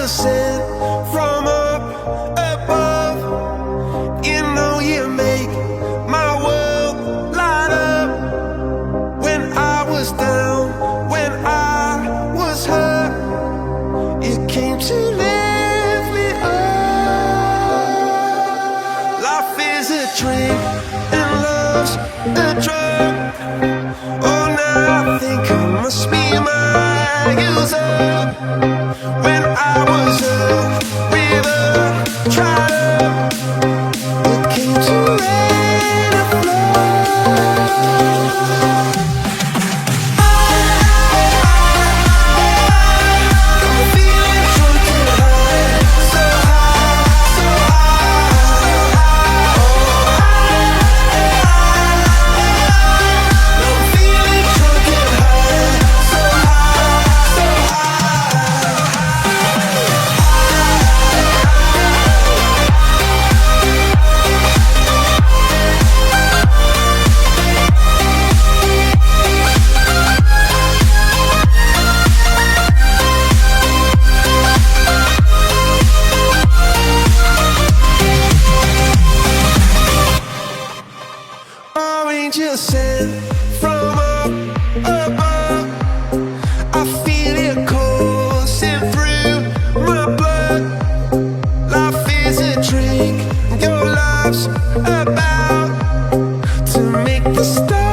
angel sent from up above. You know you make my world light up. When I was down, when I was hurt, you came to lift me up. Life is a dream and love's a drug. Oh, now I think I must be my user. When I was a river dried up, it came to rain and flood. I'm feeling drunk and high, so high, so high. I'm feeling drunk and high, so high, so angel sent from up above. I feel it coursing through my blood. Life is a drink, your love's about to make the stars